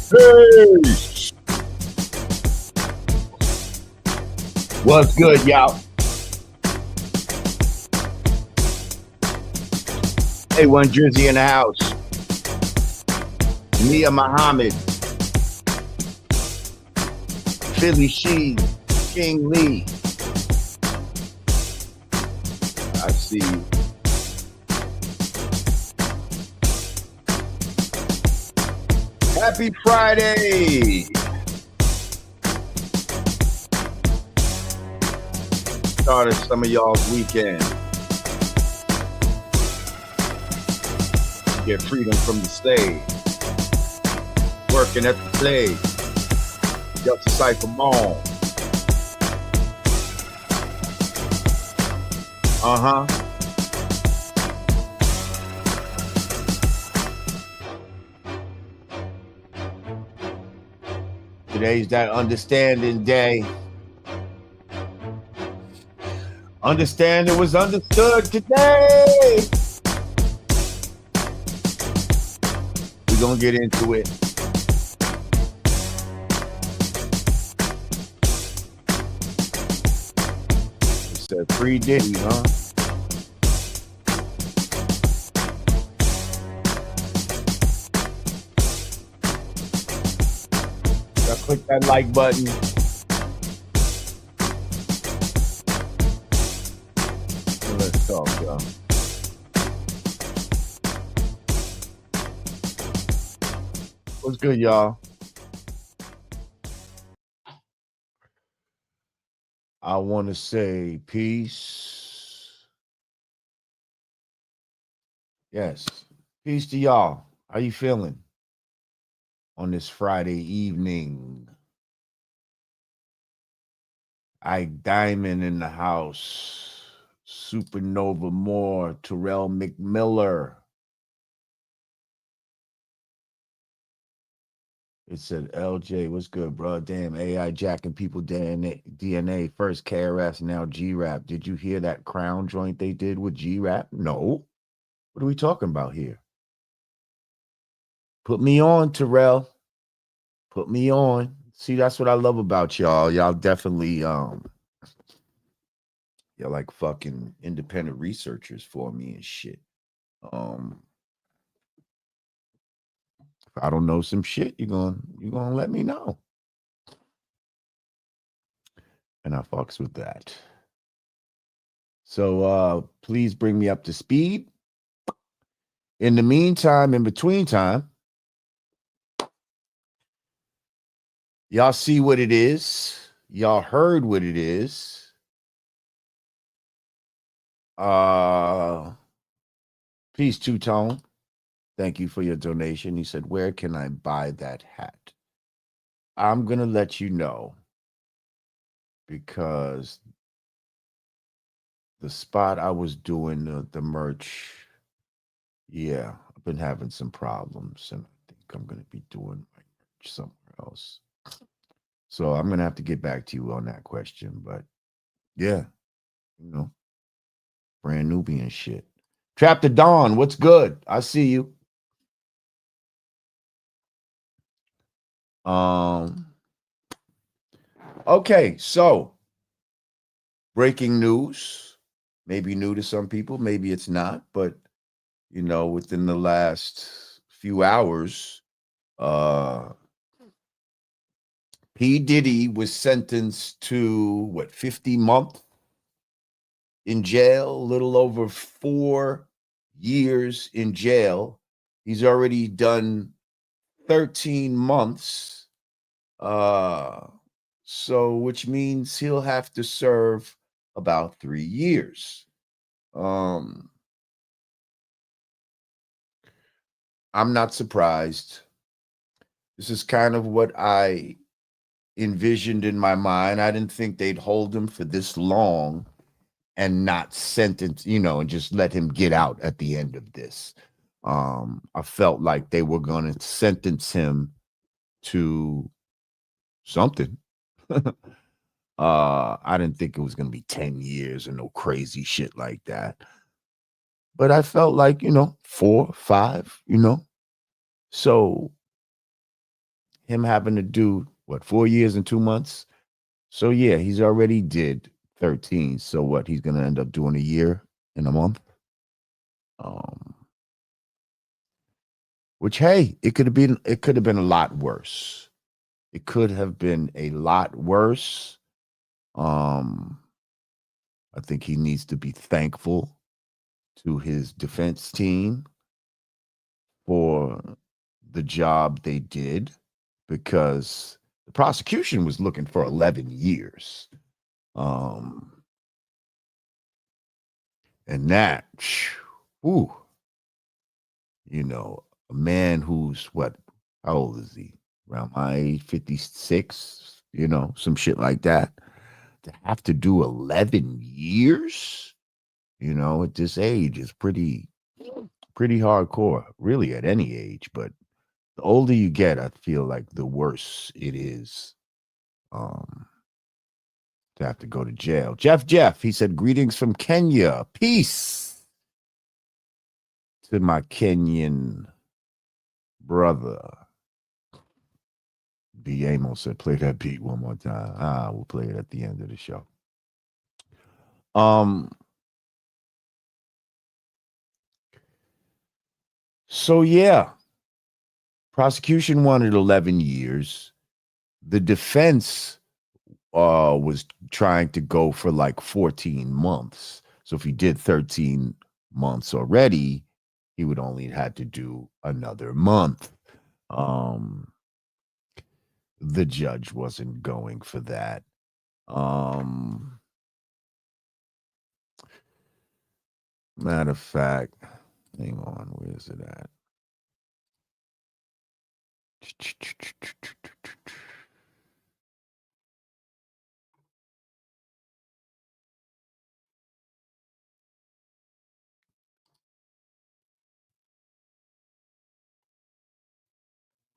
Hey, what's good, y'all? Hey, one Jersey in the house. Mia Muhammad, Philly Sheen, King Lee. I see you. Happy Friday. Started some of y'all's weekend. Get freedom from the slave. Working at the slave. Just a cipher mom. Uh-huh. Today's that understanding day. Understanding was understood today. We're gonna get into it. It said free Diddy, huh? Y'all click that like button. And let's talk, y'all. What's good, y'all? I want to say peace. Yes. Peace to y'all. How you feeling on this Friday evening? Ike Diamond in the house. Supernova Moore. Terrell McMiller. It said, LJ, what's good, bro? Damn, AI jacking people DNA. First KRS, now G-Rap. Did you hear that crown joint they did with G-Rap? No. What are we talking about here? Put me on, Terrell. Put me on. See, that's what I love about y'all. Y'all definitely, you're like fucking independent researchers for me and shit. If I don't know some shit, you're gonna let me know. And I fucks with that. So please bring me up to speed. In the meantime, in between time, y'all see what it is. Y'all heard what it is. Peace, Two Tone. Thank you for your donation. He said, where can I buy that hat? I'm going to let you know because the spot I was doing the merch, yeah, I've been having some problems and I think I'm going to be doing my merch somewhere else. So I'm going to have to get back to you on that question. But yeah, you know, brand newbie and shit. Trap the Dawn, what's good? I see you. Okay, so breaking news, maybe new to some people, maybe it's not, but you know, within the last few hours, P. Diddy was sentenced to what, 50 months in jail, a little over 4 years in jail. He's already done 13 months. So which means he'll have to serve about 3 years. I'm not surprised. This is kind of what I envisioned in my mind. I didn't think they'd hold him for this long and not sentence, you know, and just let him get out at the end of this. I felt like they were going to sentence him to something. I didn't think it was going to be 10 years or no crazy shit like that. But I felt like, you know, 4, 5, you know. So him having to do what, 4 years and 2 months. So yeah, he's already did 13. So what? He's gonna end up doing a year in a month. Um, which hey, it could have been a lot worse. It could have been a lot worse. Um, I think he needs to be thankful to his defense team for the job they did because the prosecution was looking for 11 years. Um, and that, ooh, a man who's what, how old is he? Around my age, 56, some shit like that. To have to do 11 years, at this age is pretty hardcore, really at any age. But the older you get, I feel like the worse it is um, to have to go to jail. Jeff, he said, greetings from Kenya. Peace to my Kenyan brother. B. Amos said, play that beat one more time. We'll play it at the end of the show. So yeah, prosecution wanted 11 years. The defense was trying to go for like 14 months. So if he did 13 months already, he would only had to do another month. The judge wasn't going for that. Matter of fact, hang on, where is it at?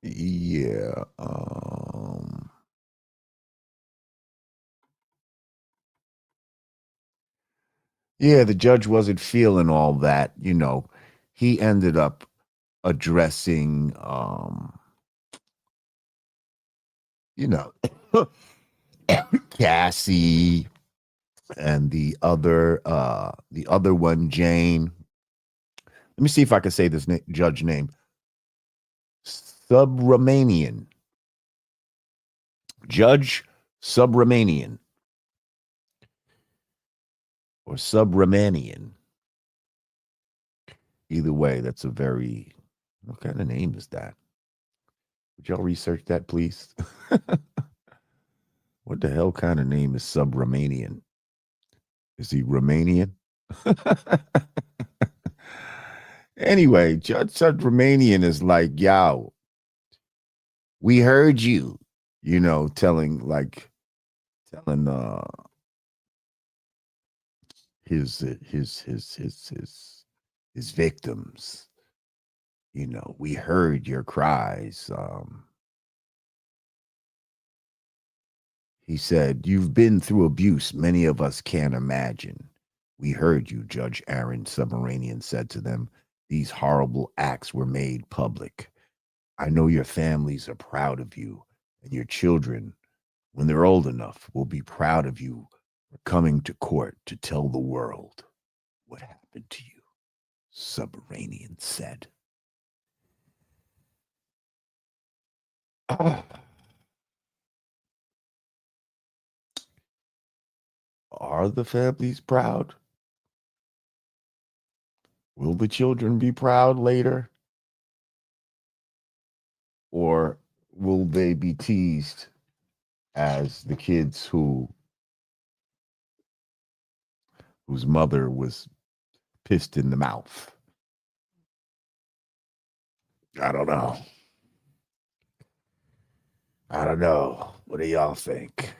Yeah. Yeah, the judge wasn't feeling all that, He ended up addressing you know, Cassie and the other one, Jane. Let me see if I can say this judge name. Subramanian. Judge Subramanian. Or Subramanian. Either way, that's a very, what kind of name is that? Would y'all research that, please? What the hell kind of name is Subramanian? Is he Romanian? Anyway, Judge Subramanian is like, yo, we heard you, telling his victims, we heard your cries. He said, you've been through abuse many of us can't imagine. We heard you, Judge Aaron Submaranian said to them. These horrible acts were made public. I know your families are proud of you, and your children, when they're old enough, will be proud of you for coming to court to tell the world what happened to you, Submaranian said. Are the families proud? Will the children be proud later? Or will they be teased as the kids whose mother was pissed in the mouth? I don't know. I don't know. What do y'all think?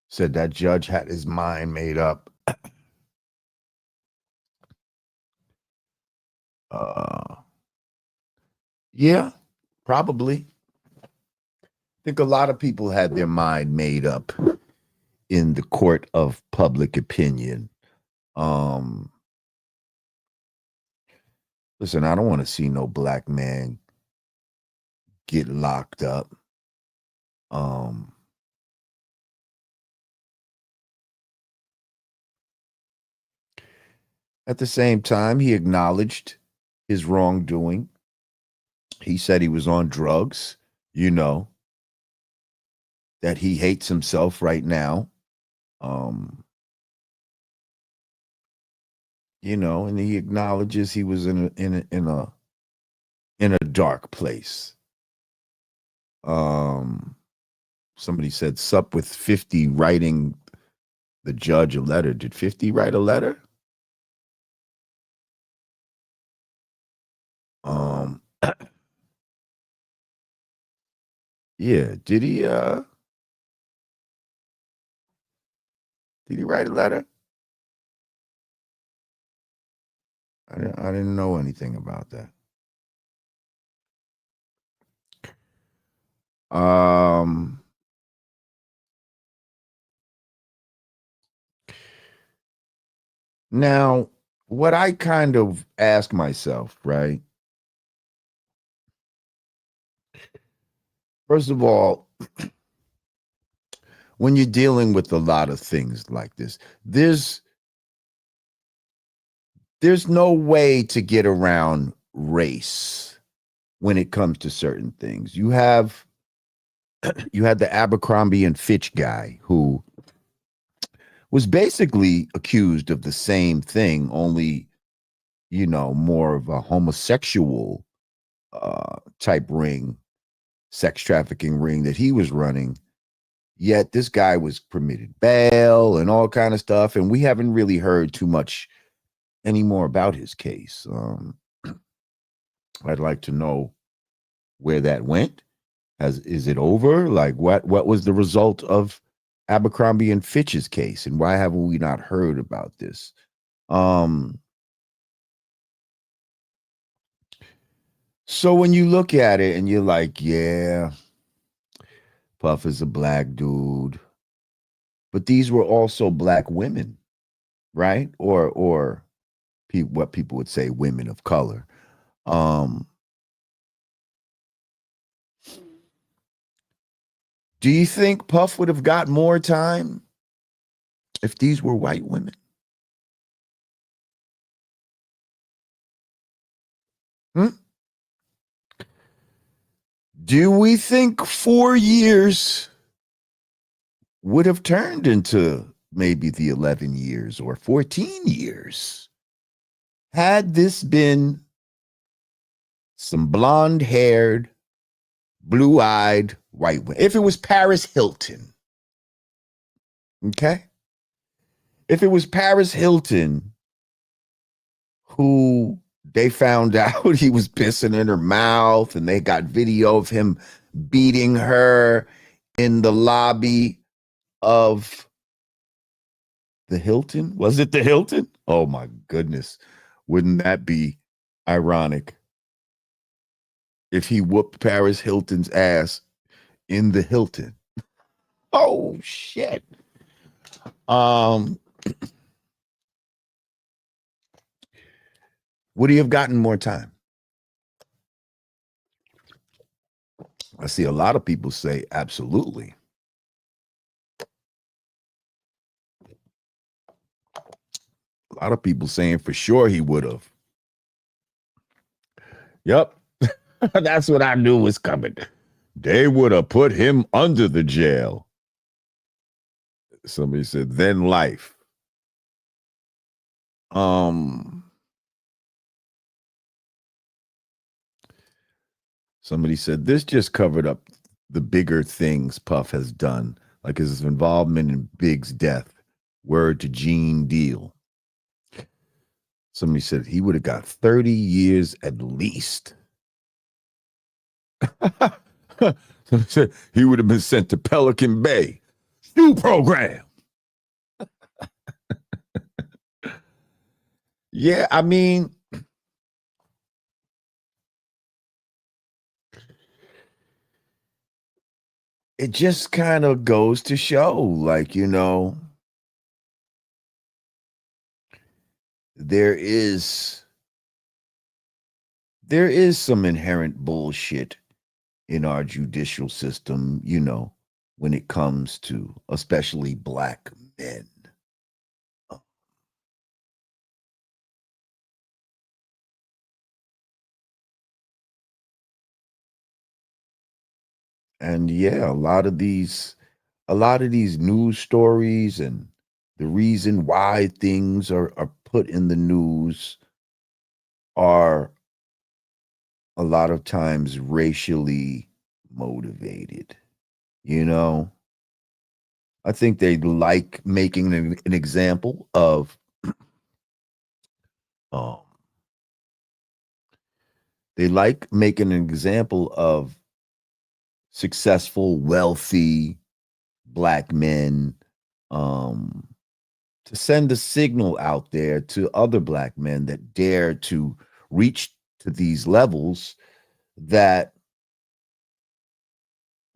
Said that judge had his mind made up. Yeah, probably. I think a lot of people had their mind made up in the court of public opinion. Listen, I don't want to see no black man get locked up. Um, at the same time, he acknowledged his wrongdoing. He said he was on drugs, you know, that he hates himself right now. Um, and he acknowledges he was in a dark place. Um, somebody said sup with 50 writing the judge a letter. Did 50 write a letter? Um, yeah, did he write a letter? I didn't know anything about that. Um, Now, what I kind of ask myself, right? First of all, when you're dealing with a lot of things like this, there's no way to get around race when it comes to certain things. You had the Abercrombie and Fitch guy who was basically accused of the same thing, only more of a homosexual type ring, sex trafficking ring that he was running. Yet this guy was permitted bail and all kind of stuff, and we haven't really heard too much anymore about his case. I'd like to know where that went. Is it over? Like what was the result of Abercrombie and Fitch's case, and why haven't we not heard about this? Um, so when you look at it and you're like, yeah, Puff is a black dude, but these were also black women, right? Or what people would say women of color. Um, do you think Puff would have got more time if these were white women? Hmm? Do we think 4 years would have turned into maybe the 11 years or 14 years had this been some blonde haired, blue eyed white women? If it was Paris Hilton, okay? If it was Paris Hilton who they found out he was pissing in her mouth and they got video of him beating her in the lobby of the Hilton. Was it the Hilton? Oh my goodness. Wouldn't that be ironic if he whooped Paris Hilton's ass in the Hilton? Oh shit. Um would he have gotten more time? I see a lot of people say absolutely. A lot of people saying for sure he would have. Yep. That's what I knew was coming. They would have put him under the jail. Somebody said, then life. Um, Somebody said this just covered up the bigger things Puff has done, like his involvement in Big's death. Word to Gene Deal. Somebody said he would have got 30 years at least. Somebody said he would have been sent to Pelican Bay. New program. Yeah, I mean, it just kind of goes to show, like, there is there is some inherent bullshit in our judicial system, you know, when it comes to especially black men. And yeah, a lot of these news stories and the reason why things are put in the news are a lot of times racially motivated. You know, I think they like making an example of um, they like making an example of successful, wealthy black men, um, to send a signal out there to other black men that dare to reach to these levels that,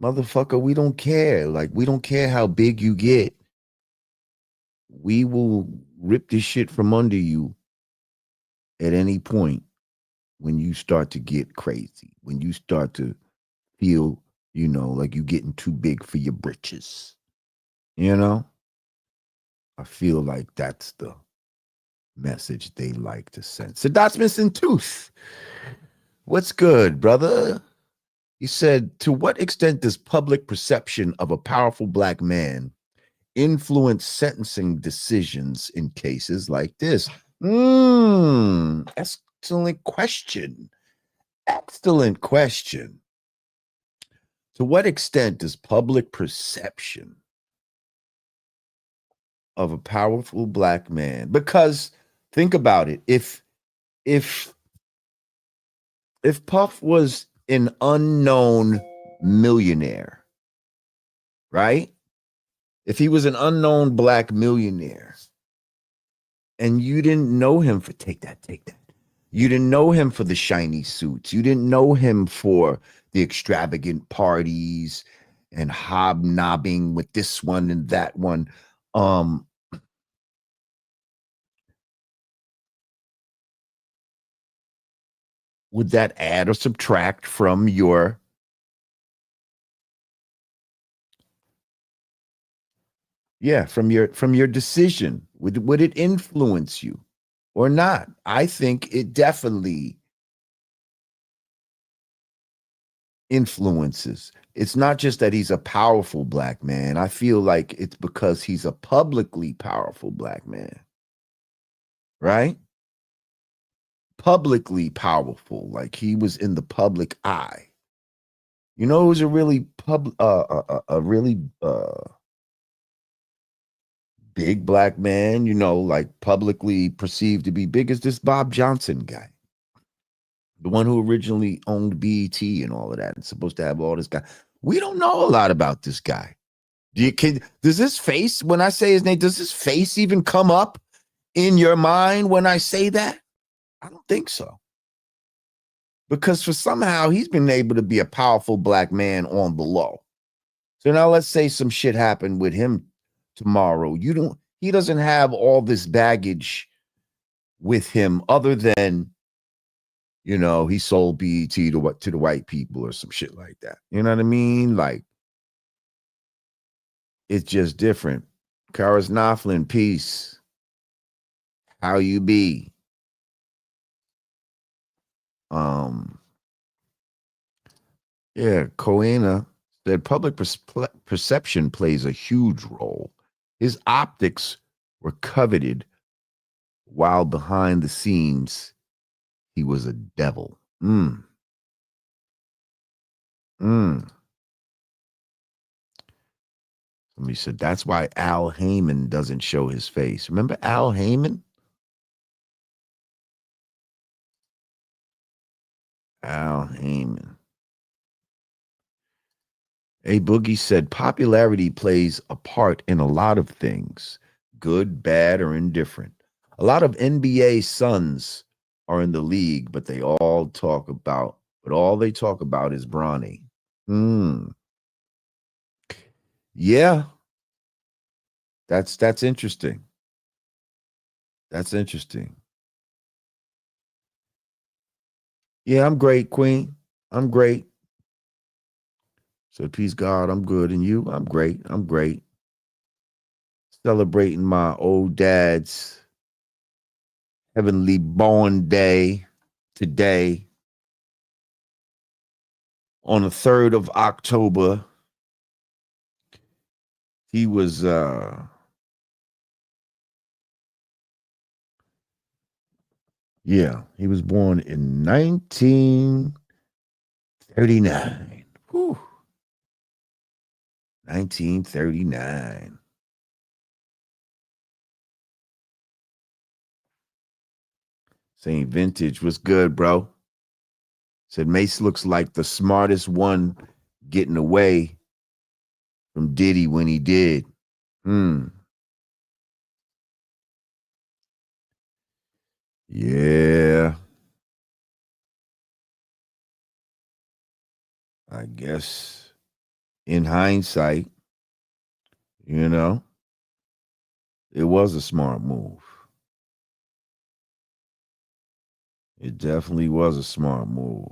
motherfucker, we don't care. Like, we don't care how big you get. We will rip this shit from under you at any point when you start to get crazy, when you start to feel, like you're getting too big for your britches. You know? I feel like that's the message they like to send. Sadat's missing tooth. What's good, brother? He said, to what extent does public perception of a powerful black man influence sentencing decisions in cases like this? Excellent question. Excellent question. To what extent does public perception of a powerful black man? Because think about it. If if Puff was an unknown millionaire, right? If he was an unknown black millionaire and you didn't know him for take that. You didn't know him for the shiny suits. You didn't know him for the extravagant parties and hobnobbing with this one and that one. Um, would that add or subtract from your from your decision? Would it influence you or not? I think it definitely influences. It's not just that he's a powerful black man. I feel like it's because he's a publicly powerful black man, right? Publicly powerful, like he was in the public eye. You know who's a really a really big black man, like publicly perceived to be big, is this Bob Johnson guy. The one who originally owned BET and all of that. It's supposed to have all this guy. We don't know a lot about this guy. Does his face, when I say his name, does his face even come up in your mind when I say that? I don't think so. Because for somehow he's been able to be a powerful black man on the low. So now let's say some shit happened with him tomorrow. He doesn't have all this baggage with him other than, he sold BET to the white people or some shit like that. You know what I mean? Like, it's just different. Karis Knopflin, peace. How you be? Um, yeah, Coena said public perception plays a huge role. His optics were coveted while behind the scenes he was a devil. Mm. Somebody said that's why Al Heyman doesn't show his face. Remember Al Heyman? Al Heyman. A Boogie said popularity plays a part in a lot of things, good, bad, or indifferent. A lot of NBA sons are in the league, but all they talk about is Bronny. Hmm. Yeah, that's interesting. That's interesting. Yeah, I'm great, Queen. I'm great. Said, peace, God, I'm good. And you? I'm great. I'm great. Celebrating my old dad's Heavenly Bornday today on the 3rd of October. He was he was born in 1939. Whew. 1939. Saying vintage was good, bro. Said Mace looks like the smartest one getting away from Diddy when he did. Yeah. I guess in hindsight, you know, it was a smart move. It definitely was a smart move.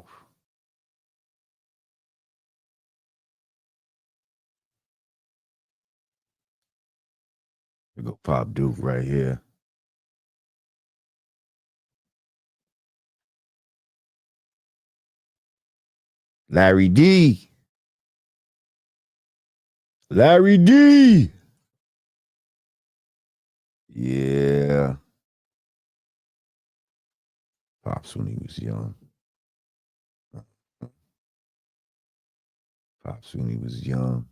We go Pop Duke right here. Larry D. Larry D. Yeah. Pops when he was young. Pops when he was young.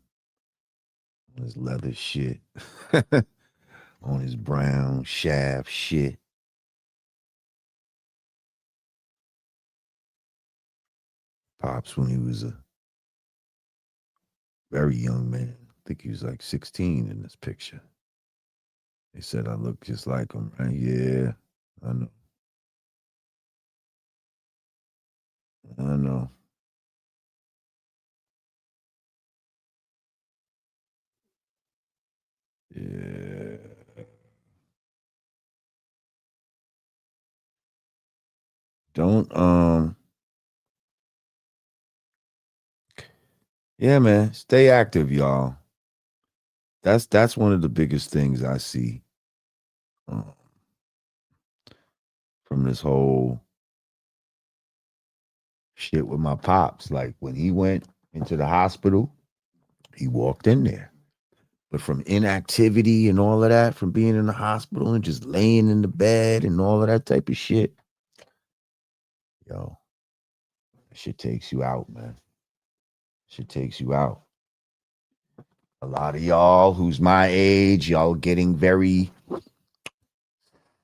On his leather shit. On his brown shaft shit. Pops when he was a very young man. I think he was like 16 in this picture. They said I look just like him, right? Yeah, I know. I know. Yeah. Don't yeah, man. Stay active, y'all. That's one of the biggest things I see um, from this whole shit with my pops. Like when he went into the hospital, he walked in there. But from inactivity and all of that, from being in the hospital and just laying in the bed and all of that type of shit, yo, that shit takes you out, man. Shit takes you out. A lot of y'all who's my age, y'all getting very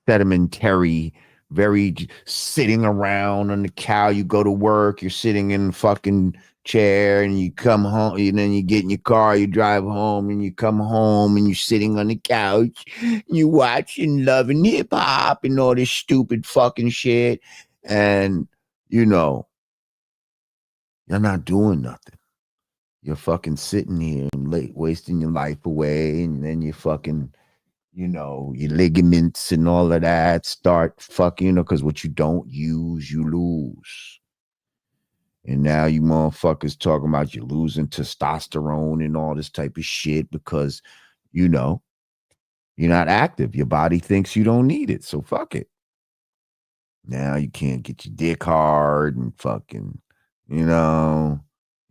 sedimentary, very sitting around on the couch. You go to work, you're sitting in the fucking chair, and you come home, and then you get in your car, you drive home, and you come home, and you're sitting on the couch, you watching Love and Hip Hop and all this stupid fucking shit, and you know, you're not doing nothing. You're fucking sitting here and wasting your life away, and then you fucking your ligaments and all of that start fucking, because what you don't use, you lose. And now you motherfuckers talking about you losing testosterone and all this type of shit because, you know, you're not active. Your body thinks you don't need it. So fuck it. Now you can't get your dick hard and fucking,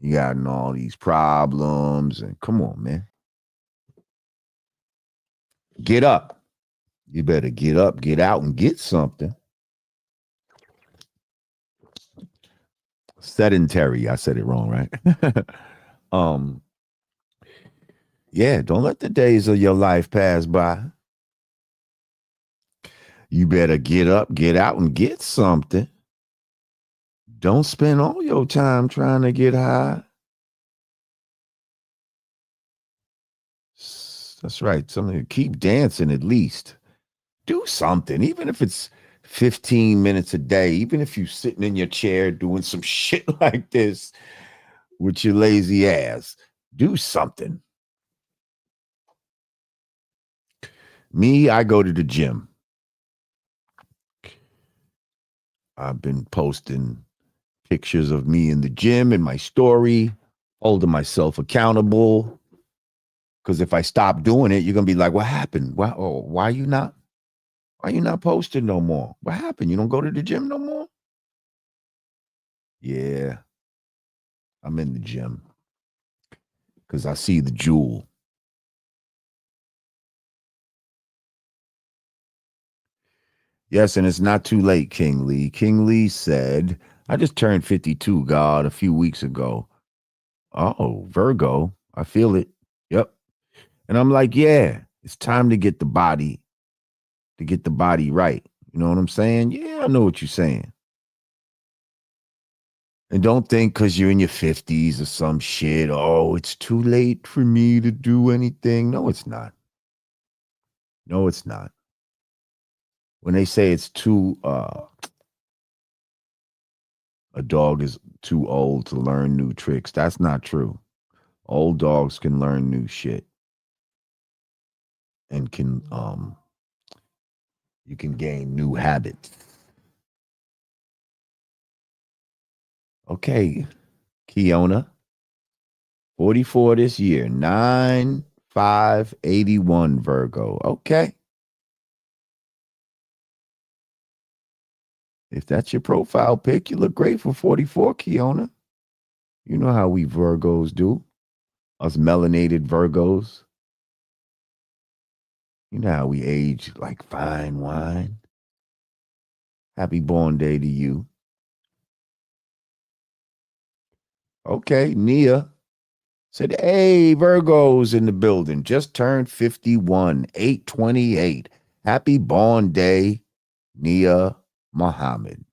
you got all these problems. And come on, man. Get up. You better get up, get out, and get something. Sedentary. I said it wrong, right? um, yeah, don't let the days of your life pass by. You better get up, get out, and get something. Don't spend all your time trying to get high. That's right. Something keep dancing at least. Do something, even if it's 15 minutes a day, even if you're sitting in your chair doing some shit like this with your lazy ass. Do something. Me, I go to the gym. I've been posting pictures of me in the gym in my story. holding myself accountable. Because if I stop doing it, you're gonna be like, "What happened? Why you not posting no more? What happened? You don't go to the gym no more?" Yeah, I'm in the gym because I see the jewel. Yes, and it's not too late, King Lee. King Lee said, "I just turned 52, God, a few weeks ago." Oh, Virgo, I feel it. Yep. And I'm like, yeah, it's time to get the body right. You know what I'm saying? Yeah, I know what you're saying. And don't think because you're in your 50s or some shit, oh, it's too late for me to do anything. No, it's not. No, it's not. When they say it's too, a dog is too old to learn new tricks, that's not true. Old dogs can learn new shit and you can gain new habits. Okay, Kiona, 44 this year, 9/5/81 Virgo. Okay. If that's your profile pic, you look great for 44, Kiona. You know how we Virgos do. Us melanated Virgos. You know how we age like fine wine. Happy born day to you. Okay, Nia said, hey, Virgos in the building. Just turned 51, 8/28. Happy born day, Nia Muhammad.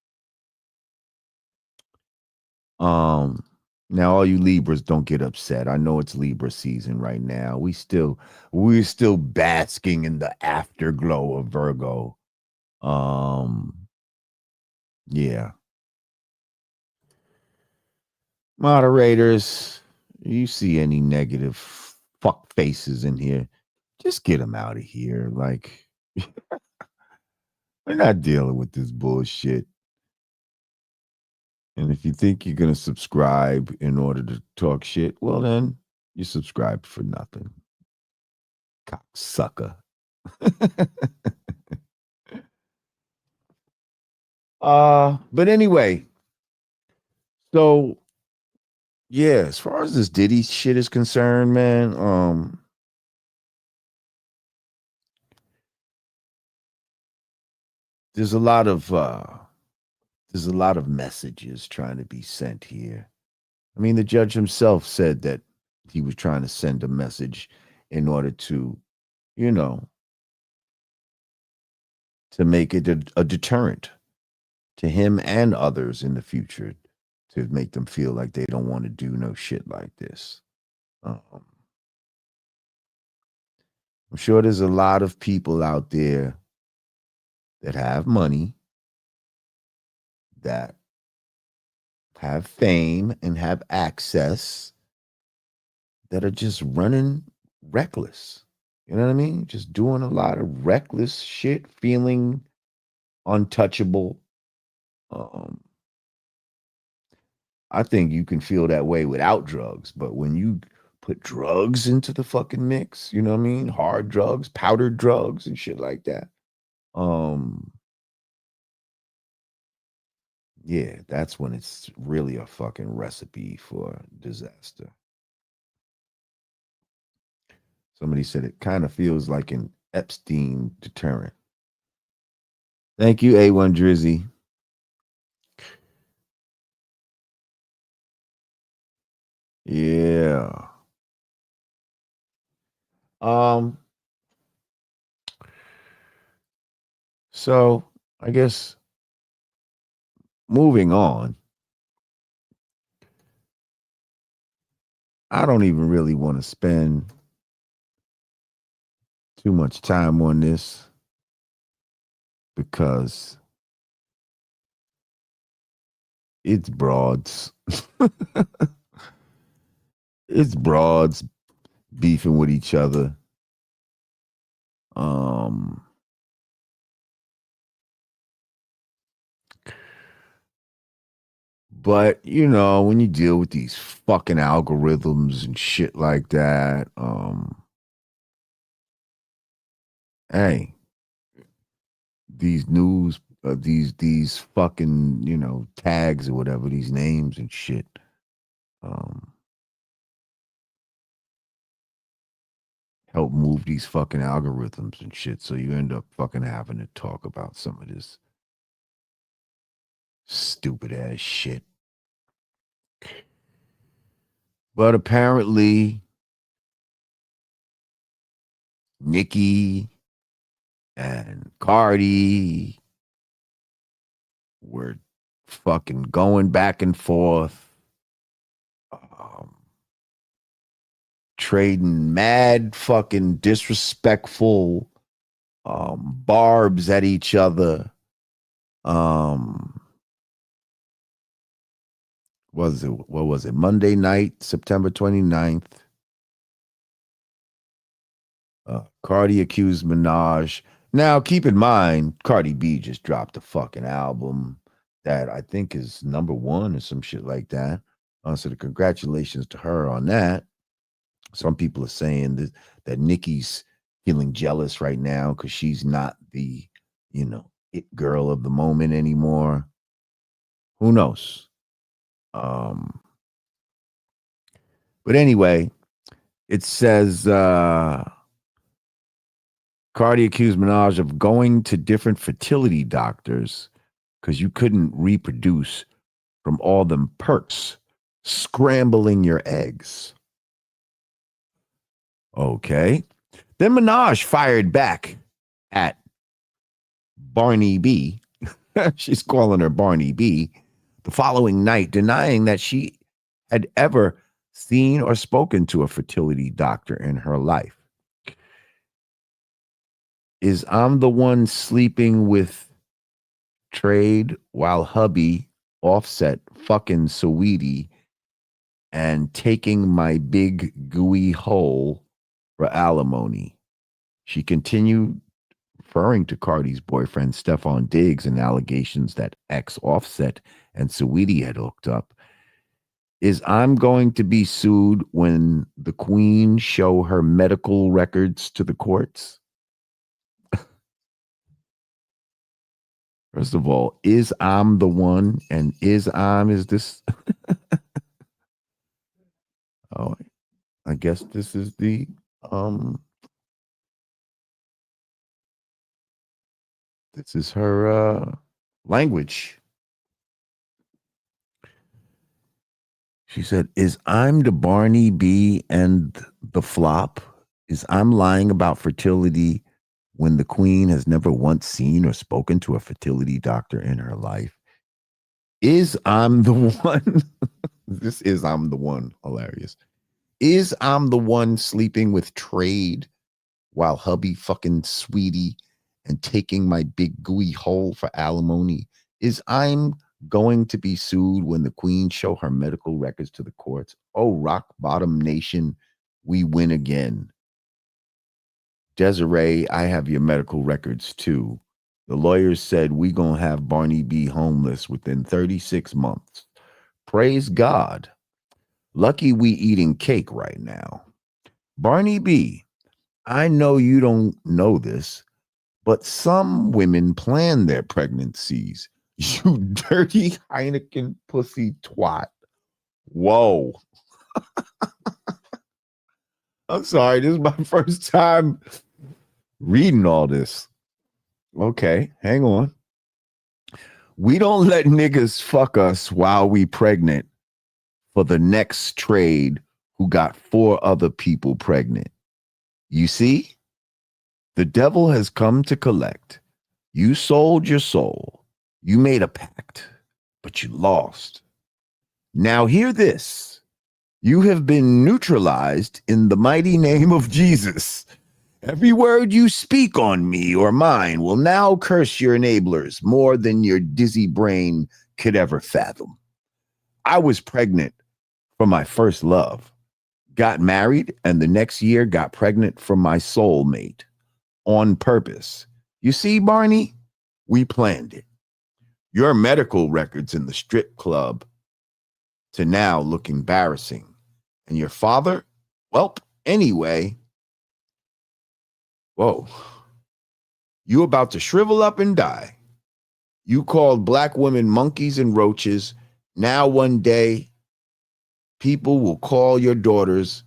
Um, Now all you Libras don't get upset. I know it's Libra season right now. We're still basking in the afterglow of Virgo. Um, yeah. Moderators, you see any negative fuck faces in here, just get them out of here. Like, we're not dealing with this bullshit. And if you think you're gonna subscribe in order to talk shit, well then you subscribed for nothing. Cocksucker. But anyway, so yeah, as far as this Diddy shit is concerned, man, there's a lot of messages trying to be sent here. I mean, the judge himself said that he was trying to send a message in order to, you know, to make it a deterrent to him and others in the future, to make them feel like they don't want to do no shit like this. Um, I'm sure there's a lot of people out there that have money, that have fame and have access, that are just running reckless. You know what I mean? Just doing a lot of reckless shit, feeling untouchable. Um, I think you can feel that way without drugs, but when you put drugs into the fucking mix, you know what I mean? Hard drugs, powdered drugs, and shit like that. Um, yeah, that's when it's really a fucking recipe for disaster. Somebody said it kind of feels like an Epstein deterrent. Thank you, A1 Drizzy. Yeah. Um, so I guess moving on, I don't even really want to spend too much time on this because it's broads. It's broads beefing with each other. Um, But you know, when you deal with these fucking algorithms and shit like that, hey, these news, these fucking tags or whatever, these names and shit, um, help move these fucking algorithms and shit. So you end up fucking having to talk about some of this stupid ass shit. But apparently, Nikki and Cardi were fucking going back and forth, um, trading mad fucking disrespectful barbs at each other. Um, what was it? Monday night, September 29th. Cardi accused Minaj. Now, keep in mind, Cardi B just dropped a fucking album that I think is #1 or some shit like that. So the congratulations to her on that. Some people are saying that Nikki's feeling jealous right now because she's not the, it girl of the moment anymore. Who knows? But anyway, it says Cardi accused Minaj of going to different fertility doctors because you couldn't reproduce from all them perks, scrambling your eggs. Okay. Then Minaj fired back at Barney B. She's calling her Barney B. The following night, denying that she had ever seen or spoken to a fertility doctor in her life. Is I'm the one sleeping with Trade while hubby Offset fucking Saweetie and taking my big gooey hole for alimony. She continued referring to Cardi's boyfriend Stephon Diggs and allegations that ex Offset and Saweetie had hooked up. Is I'm going to be sued when the queen show her medical records to the courts? First of all, is I'm the one, and is this? Oh, I guess this is the this is her language. She said, is I'm the Barney B and the flop? Is I'm lying about fertility when the queen has never once seen or spoken to a fertility doctor in her life? Is I'm the one? This is I'm the one. Hilarious. Is I'm the one sleeping with Trade while hubby fucking Sweetie and taking my big gooey hole for alimony? Is I'm going to be sued when the queen show her medical records to the courts? Oh, rock bottom nation, we win again. Desiree, I have your medical records too. The lawyers said we gonna have Barney B homeless within 36 months. Praise God. Lucky we eating cake right now. Barney B, I know you don't know this, but some women plan their pregnancies. You dirty Heineken pussy twat. Whoa. I'm sorry. This is my first time reading all this. Okay, hang on. We don't let niggas fuck us while we pregnant for the next trade who got 4 other people pregnant. You see? The devil has come to collect. You sold your soul. You made a pact, but you lost. Now hear this. You have been neutralized in the mighty name of Jesus. Every word you speak on me or mine will now curse your enablers more than your dizzy brain could ever fathom. I was pregnant for my first love, got married, and the next year got pregnant from my soulmate on purpose. You see, Barney, we planned it. Your medical records in the strip club to now look embarrassing. And your father? Welp, anyway. Whoa. You about to shrivel up and die. You called black women monkeys and roaches. Now one day, people will call your daughters.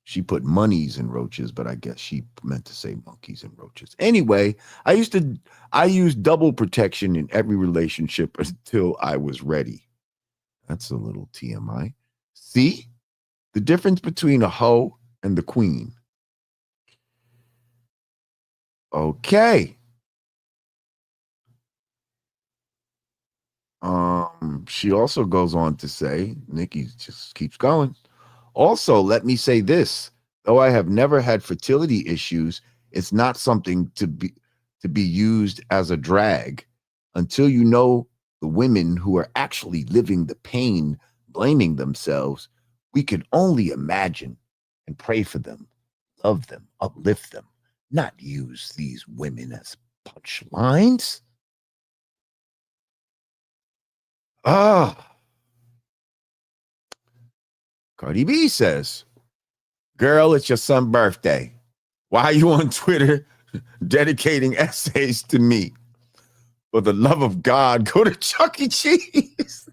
She put monies and roaches, but I guess she meant to say monkeys and roaches. Anyway, I used double protection in every relationship until I was ready. That's a little TMI. See? The difference between a hoe and the queen. Okay. She also goes on to say, Nikki just keeps going. Also, let me say this. Though I have never had fertility issues, it's not something to be used as a drag. Until you know the women who are actually living the pain, blaming themselves, we can only imagine and pray for them, love them, uplift them, not use these women as punchlines. Cardi B says, girl, it's your son's birthday. Why are you on Twitter dedicating essays to me? For the love of God, go to Chuck E. Cheese.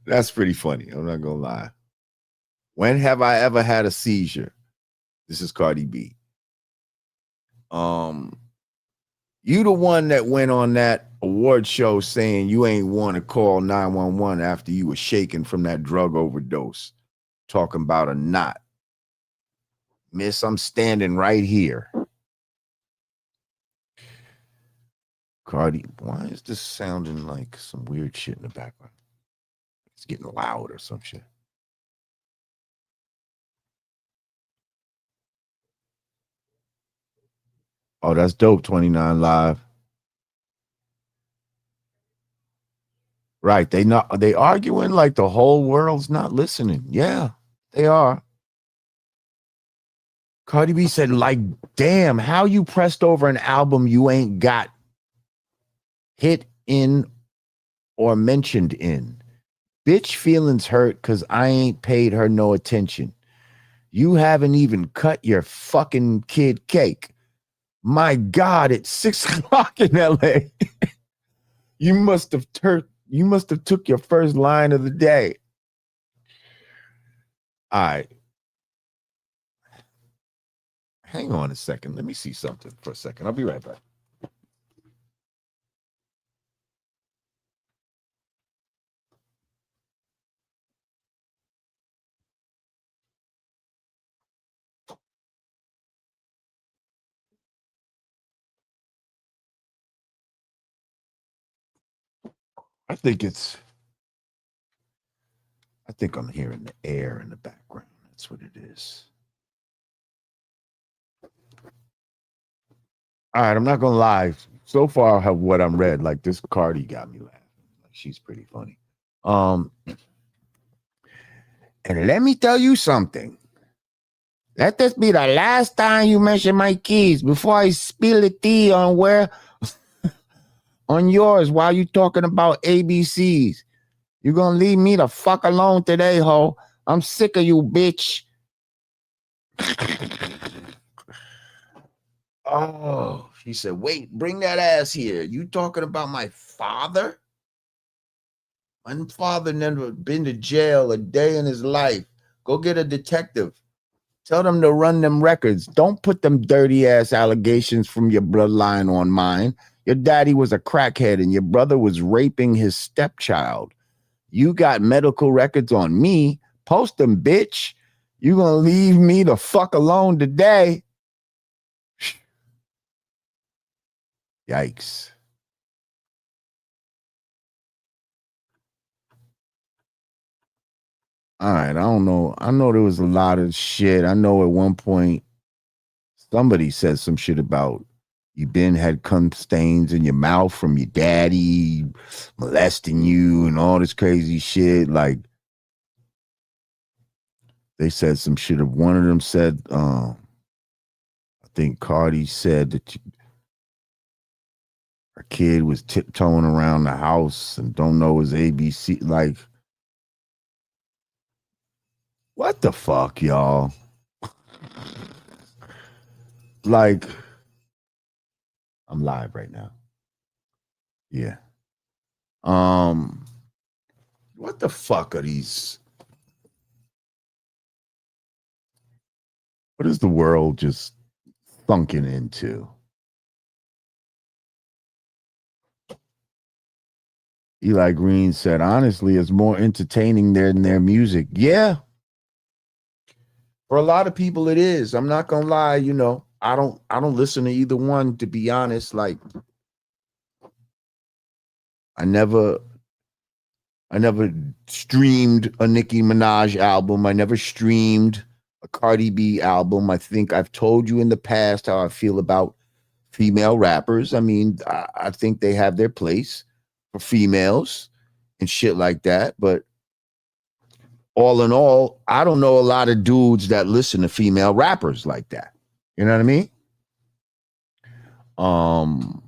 That's pretty funny. I'm not going to lie. When have I ever had a seizure? This is Cardi B. You the one that went on that award show saying you ain't want to call 911 after you were shaken from that drug overdose. Talking about a knot. Miss, I'm standing right here. Cardi, why is this sounding like some weird shit in the background? It's getting loud or some shit. Oh, that's dope, 29 Live. Right, they arguing like the whole world's not listening. Yeah, they are. Cardi B said, like, damn, how you pressed over an album you ain't got hit in or mentioned in. Bitch feelings hurt because I ain't paid her no attention. You haven't even cut your fucking kid cake. My God, it's 6 o'clock in LA. You must have took your first line of the day. All right. Hang on a second. Let me see something for a second. I'll be right back. I think I'm hearing the air in the background. That's what it is. All right, I'm not gonna lie. So far, have what I'm read, like this Cardi got me laughing. Like she's pretty funny. And let me tell you something. Let this be the last time you mention my keys before I spill the tea on where on yours while you talking about ABCs. You gonna leave me the fuck alone today, ho? I'm sick of you, bitch. Oh, she said, wait, bring that ass here. You talking about my father? My father never been to jail a day in his life. Go get a detective. Tell them to run them records. Don't put them dirty ass allegations from your bloodline on mine. Your daddy was a crackhead and your brother was raping his stepchild. You got medical records on me. Post them, bitch. You gonna leave me the fuck alone today? Yikes. All right, I don't know. I know there was a lot of shit. I know at one point somebody said some shit about you had cum stains in your mouth from your daddy molesting you and all this crazy shit. Like they said some shit. One of them said, I think Cardi said that a kid was tiptoeing around the house and don't know his ABC. Like, what the fuck, y'all? Like, I'm live right now. Yeah. Um, what the fuck are these? What is the world just thunking into? Eli Green said, honestly, it's more entertaining than their music. Yeah. For a lot of people, it is. I'm not gonna lie, I don't listen to either one, to be honest. Like, I never I never streamed a Nicki Manaj album. I never streamed a Cardi B album. I think I've told you in the past how I feel about female rappers. I mean, I think they have their place for females and shit like that. But all in all, I don't know a lot of dudes that listen to female rappers like that. You know what I mean? Um,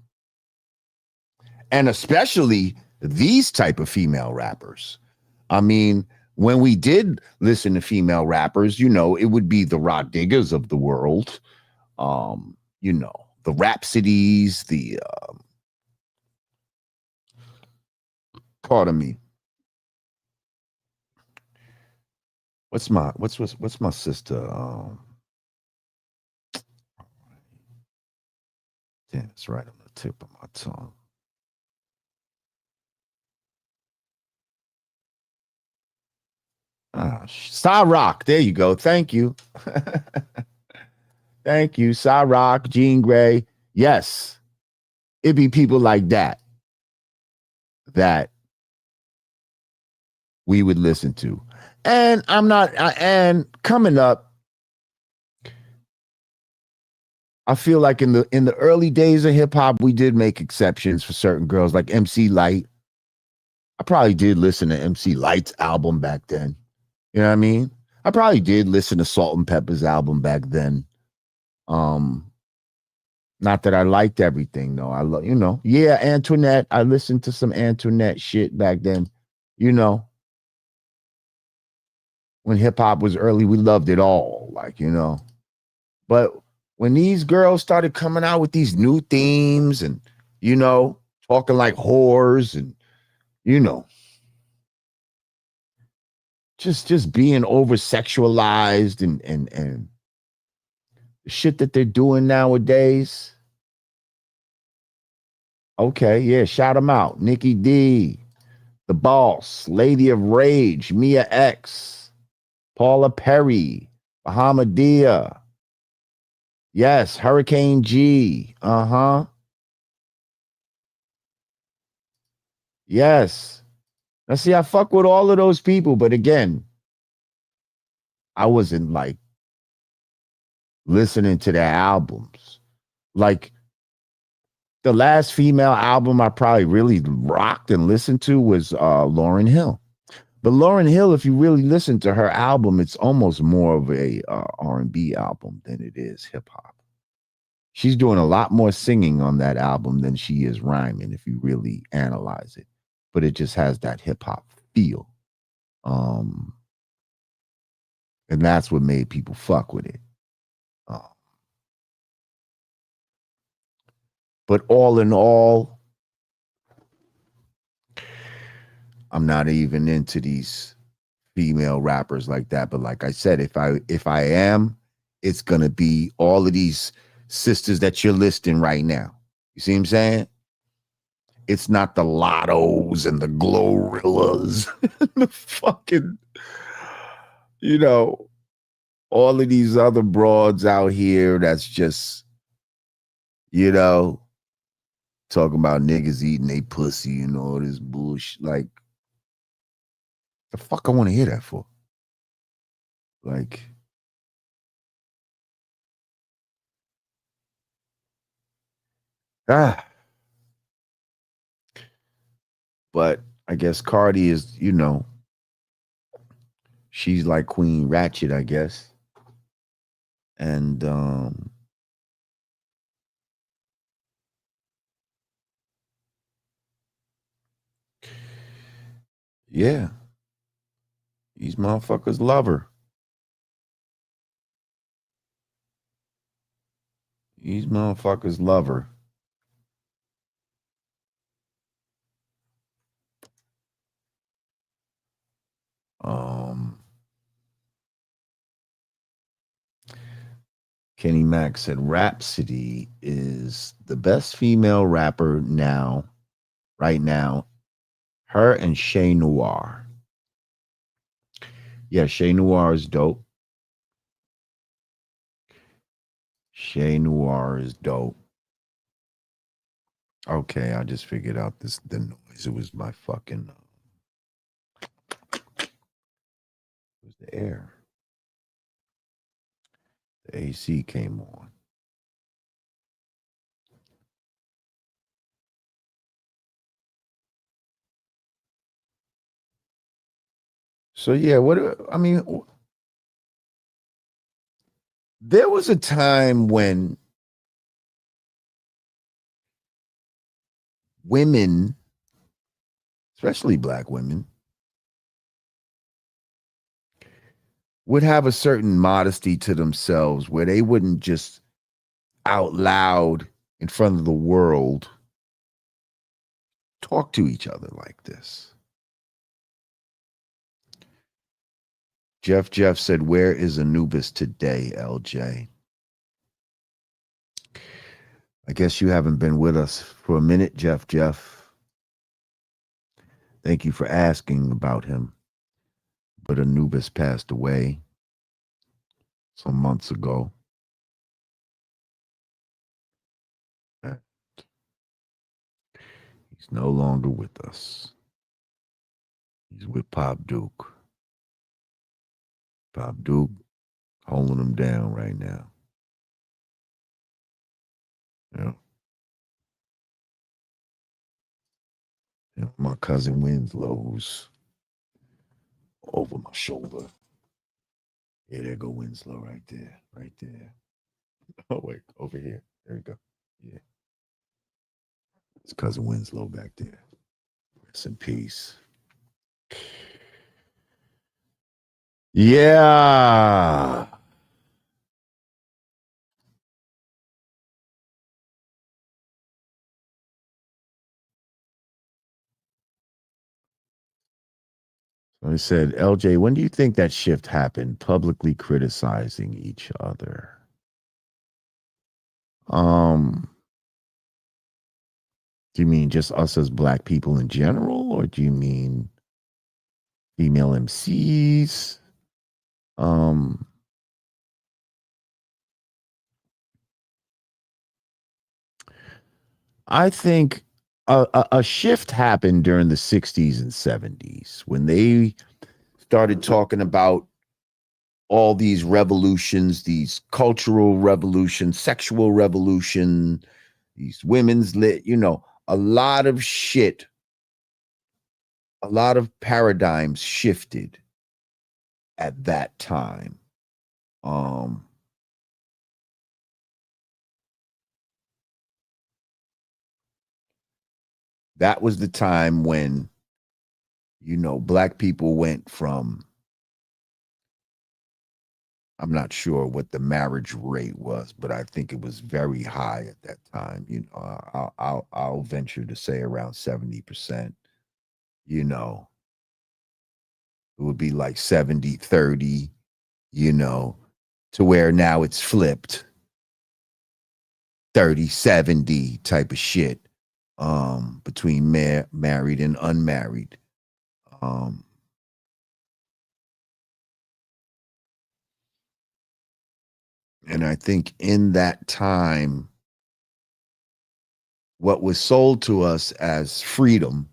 and especially these type of female rappers. I mean, when we did listen to female rappers, it would be the Rod Diggers of the world, the Rhapsodies, the pardon me. What's my sister? Yeah, it's right on the tip of my tongue. Rock. There you go. Thank you. Thank you. Rock, Jean Grey. Yes. It'd be people like that we would listen to. And and coming up, I feel like in the early days of hip hop, we did make exceptions for certain girls, like MC Light. I probably did listen to MC Light's album back then. You know what I mean? I probably did listen to Salt and Pepper's album back then. Not that I liked everything though. I love, yeah, Antoinette. I listened to some Antoinette shit back then. When hip hop was early, we loved it all. But when these girls started coming out with these new themes and, talking like whores and, just being over sexualized and the shit that they're doing nowadays. Okay, yeah, shout them out. Nikki D, The Boss, Lady of Rage, Mia X, Paula Perry, Bahamadia. Yes, Hurricane G. Uh-huh. Yes. Now see, I fuck with all of those people, but again, I wasn't like listening to their albums. Like the last female album I probably really rocked and listened to was Lauryn Hill. But Lauryn Hill, if you really listen to her album, it's almost more of a R&B album than it is hip hop. She's doing a lot more singing on that album than she is rhyming, if you really analyze it. But it just has that hip hop feel. And that's what made people fuck with it. But all in all, I'm not even into these female rappers like that. But like I said, if I am, it's gonna be all of these sisters that you're listing right now. You see what I'm saying? It's not the Lottos and the Glorillas, the fucking, all of these other broads out here that's just, talking about niggas eating they pussy and all this bullshit. Like, the fuck I want to hear that for? Like, but I guess Cardi is, she's like Queen Ratchet, I guess. And Yeah. These motherfuckers love her. These motherfuckers love her. Um, Kenny Mack said Rhapsody is the best female rapper now, right now. Her and Shay Noir. Yeah, Shay Noir is dope. Shay Noir is dope. Okay, I just figured out the noise. It was my fucking it was the air. The AC came on. So yeah, I mean, there was a time when women, especially black women, would have a certain modesty to themselves where they wouldn't just out loud in front of the world talk to each other like this. Jeff said, "Where is Anubis today, LJ?" I guess you haven't been with us for a minute, Jeff. Thank you for asking about him. But Anubis passed away some months ago. He's no longer with us. He's with Pop Duke. Pop Duke holding him down right now. Yeah. Yeah, my cousin Winslow's over my shoulder. Yeah, there go Winslow right there. Right there. Oh, wait, over here. There we go. Yeah. It's cousin Winslow back there. Rest in peace. Yeah. So he said, LJ, when do you think that shift happened? Publicly criticizing each other. Do you mean just us as black people in general, or do you mean female MCs? I think a shift happened during the 60s and 70s when they started talking about all these revolutions, these cultural revolutions, sexual revolution, these women's lit, a lot of shit, a lot of paradigms shifted at that time. That was the time when, black people went from, I'm not sure what the marriage rate was, but I think it was very high at that time. I'll venture to say around 70%. It would be like 70-30. To where now it's flipped 30-70 type of shit, between married and unmarried. And I think in that time, what was sold to us as freedom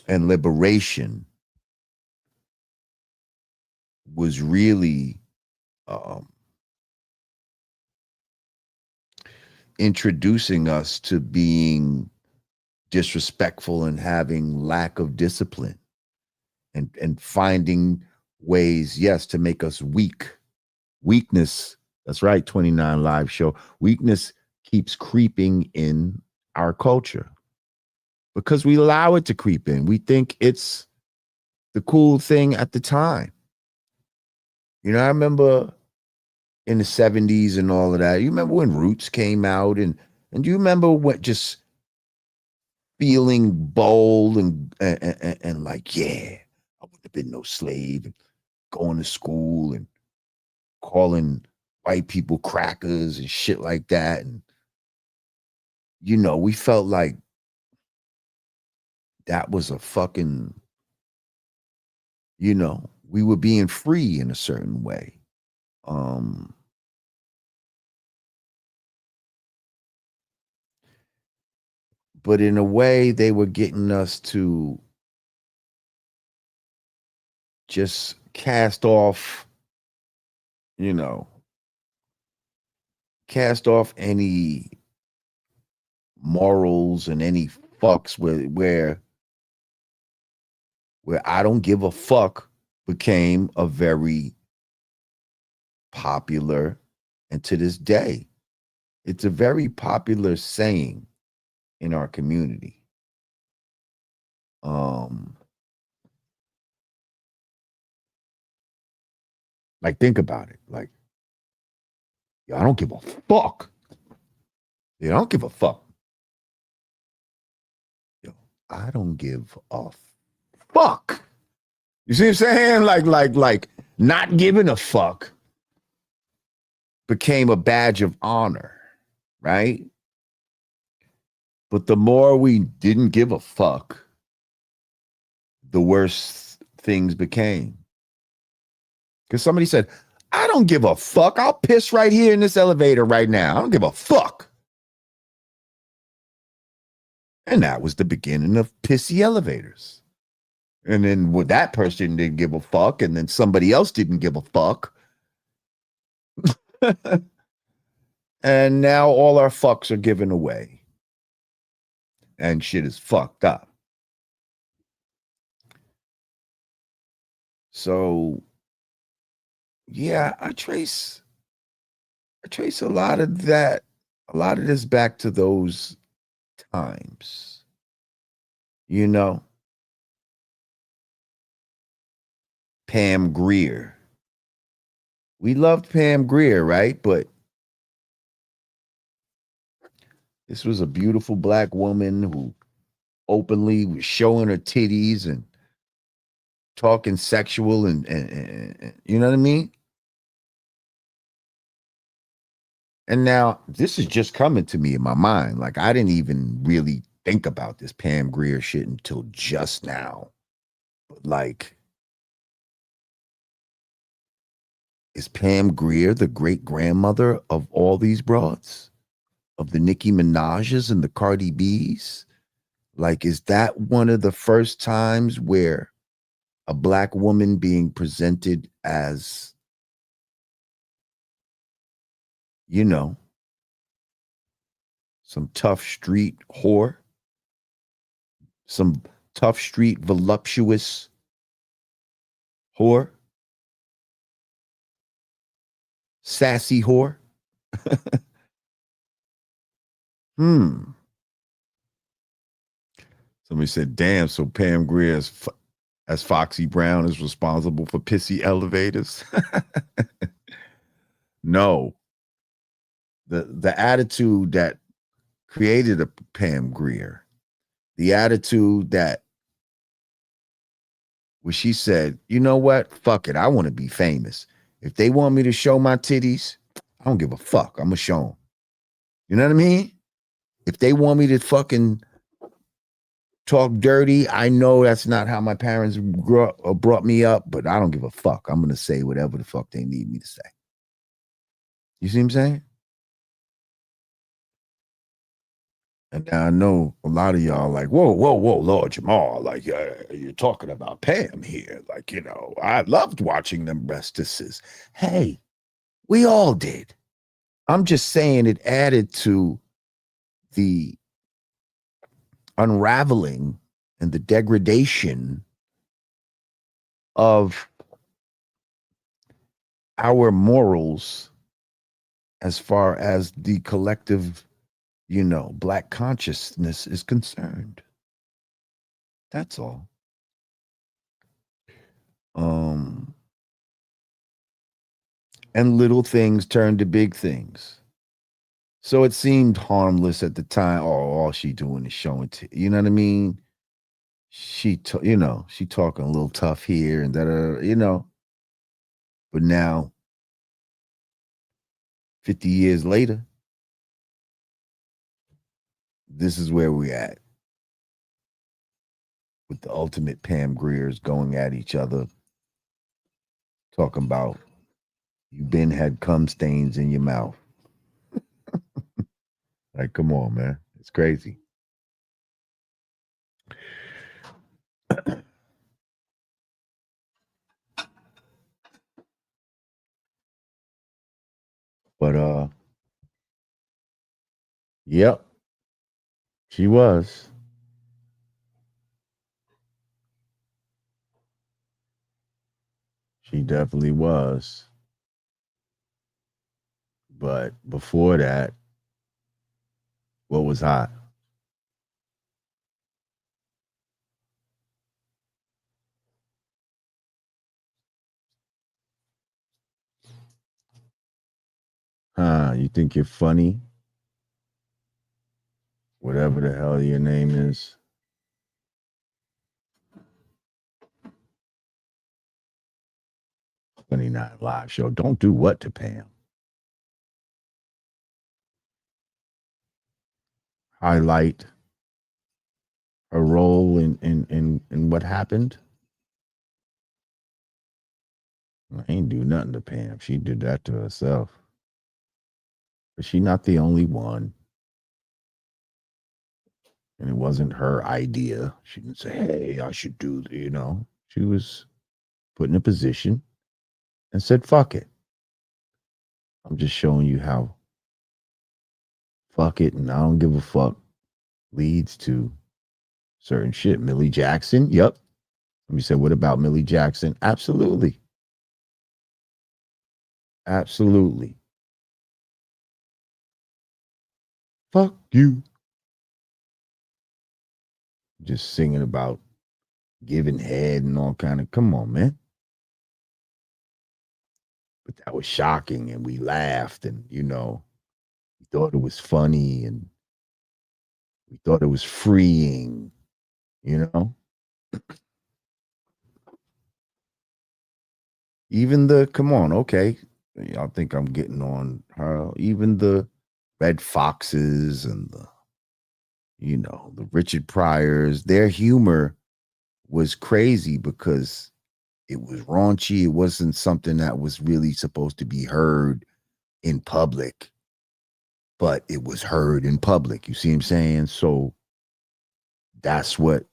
and liberation was really introducing us to being disrespectful and having lack of discipline, and finding ways, yes, to make us weak. Weakness, that's right, 29 Live Show. Weakness keeps creeping in our culture. because we allow it to creep in. We think it's the cool thing at the time. You know, I remember in the 70s and all of that. You remember when Roots came out, and do you remember what just feeling bold and like, yeah, I wouldn't have been no slave, and going to school and calling white people crackers and shit like that. And we felt like that was a fucking, we were being free in a certain way. But in a way, they were getting us to just cast off, you know, cast off any morals and any fucks where I don't give a fuck became a very popular, and to this day, it's a very popular saying in our community. Like, think about it. Like, yo, I don't give a fuck. I don't give a fuck. Yo, I don't give a fuck. You see what I'm saying? Like, not giving a fuck became a badge of honor, right? But the more we didn't give a fuck, the worse things became. Because somebody said, I don't give a fuck. I'll piss right here in this elevator right now. I don't give a fuck. And that was the beginning of pissy elevators. And then that person didn't give a fuck, and then somebody else didn't give a fuck. And now all our fucks are given away. And shit is fucked up. So, yeah, I trace a lot of that, a lot of this back to those times. Pam Grier. We loved Pam Grier, right? But this was a beautiful black woman who openly was showing her titties and talking sexual and you know what I mean? And now this is just coming to me in my mind. Like, I didn't even really think about this Pam Grier shit until just now. But like, is Pam Grier the great grandmother of all these broads? Of the Nikki Manajs and the Cardi Bs? Like, is that one of the first times where a black woman being presented as, some tough street whore, some tough street voluptuous whore, sassy whore? Somebody said, damn, so Pam Grier as Foxy Brown is responsible for pissy elevators? No. The attitude that created a Pam Grier, the attitude that where she said, you know what? Fuck it. I want to be famous. If they want me to show my titties, I don't give a fuck. I'm going to show them. You know what I mean? If they want me to fucking talk dirty, I know that's not how my parents brought me up, but I don't give a fuck. I'm going to say whatever the fuck they need me to say. You see what I'm saying? And now I know a lot of y'all like, whoa, Lord Jamal, like, you're talking about Pam here. Like, I loved watching them breastises. Hey, we all did. I'm just saying it added to the unraveling and the degradation of our morals as far as the collective, black consciousness is concerned. That's all. Um, and little things turn to big things. So it seemed harmless at the time. Oh, all she doing is showing, you know what I mean? She talking a little tough here and that, but now 50 years later, this is where we're at with the ultimate Pam Greers going at each other, talking about you been had cum stains in your mouth. Like, come on, man. It's crazy. But yep, she was. She definitely was. But before that, what was hot? Huh? You think you're funny? Whatever the hell your name is. 29 live show. Don't do what to Pam? Highlight her role in what happened. I ain't do nothing to Pam. She did that to herself. But she not the only one. And it wasn't her idea. She didn't say, hey, I should do. She was put in a position and said, fuck it. I'm just showing you how fuck it and I don't give a fuck leads to certain shit. Millie Jackson, yep. You said, what about Millie Jackson? Absolutely. Absolutely. Fuck you. Just singing about giving head and all kind of, come on, man. But that was shocking and we laughed and, we thought it was funny and we thought it was freeing, you know? Even come on, okay. Y'all think I'm getting on her. Even the Red Foxes and the Richard Pryors, their humor was crazy because it was raunchy. It wasn't something that was really supposed to be heard in public, but it was heard in public. You see what I'm saying? So that's what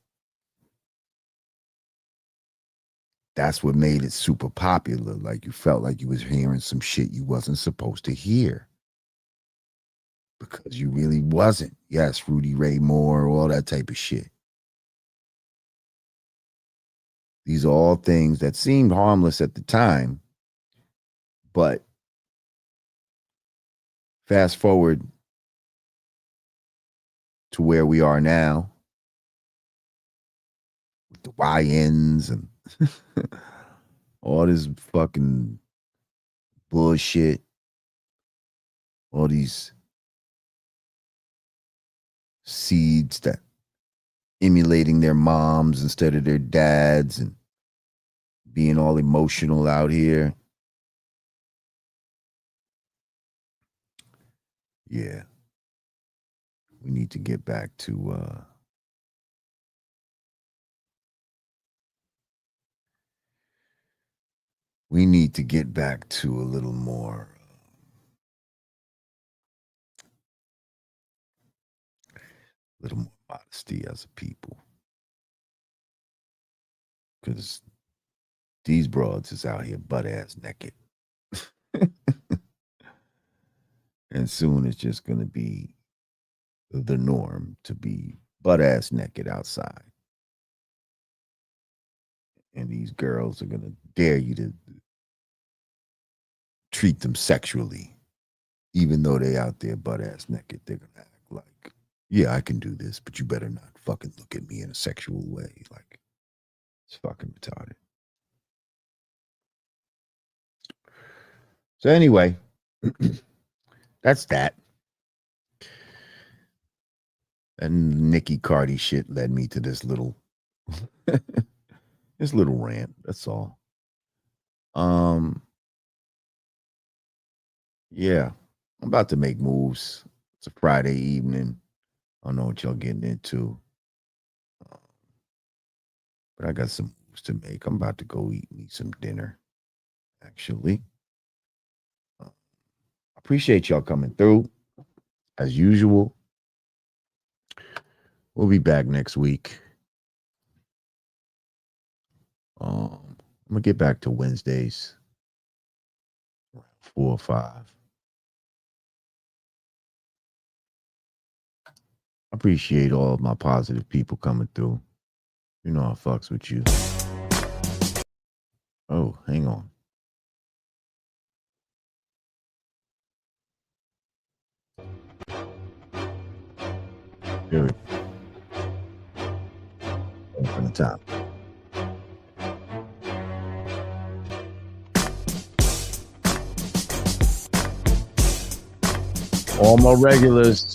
made it super popular. Like you felt like you was hearing some shit you wasn't supposed to hear because you really wasn't. Yes, Rudy Ray Moore, all that type of shit. These are all things that seemed harmless at the time, but fast forward to where we are now with the YNs and all this fucking bullshit, all these seeds that emulating their moms instead of their dads and being all emotional out here. Yeah. We need to get back to a little more modesty as a people. Because these broads is out here butt ass naked. And soon it's just gonna be the norm to be butt ass naked outside. And these girls are gonna dare you to treat them sexually, even though they out there butt ass naked. They're gonna act like, yeah, I can do this, but you better not fucking look at me in a sexual way. Like, it's fucking retarded. So anyway, that's that. And Nikki Cardi shit led me to this little this little rant. That's all. Yeah, I'm about to make moves. It's a Friday evening. I don't know what y'all getting into, but I got some moves to make. I'm about to go eat me some dinner, actually. Appreciate y'all coming through, as usual. We'll be back next week. I'm gonna get back to Wednesdays, 4 or 5. Appreciate all of my positive people coming through. You know I fucks with you. Oh, hang on. Here we go. From the top. All my regulars.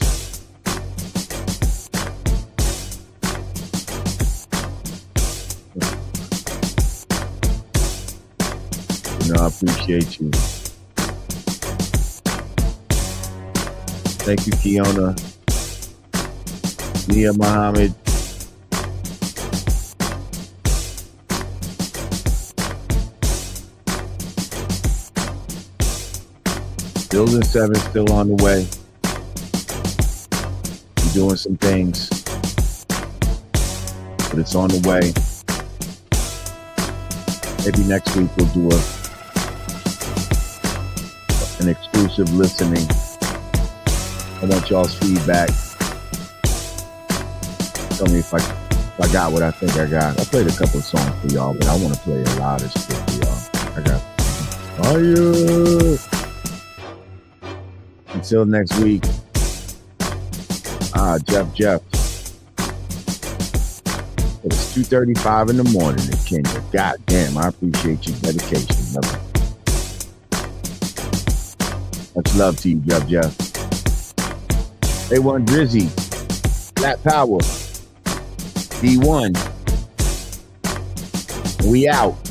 You know, I appreciate you. Thank you, Kiona. Nia Muhammad. Building 7 still on the way. We're doing some things, but it's on the way. Maybe next week we'll do an exclusive listening. I want y'all's feedback. Tell me if I got what I think I got. I played a couple of songs for y'all, but I want to play a lot of shit for y'all. I got fire. Until next week. Jeff. It's 2:35 in the morning in Kenya. God damn, I appreciate your dedication, brother. Much love to you, Jeff. A1 Drizzy, Flat Power, D1. We out.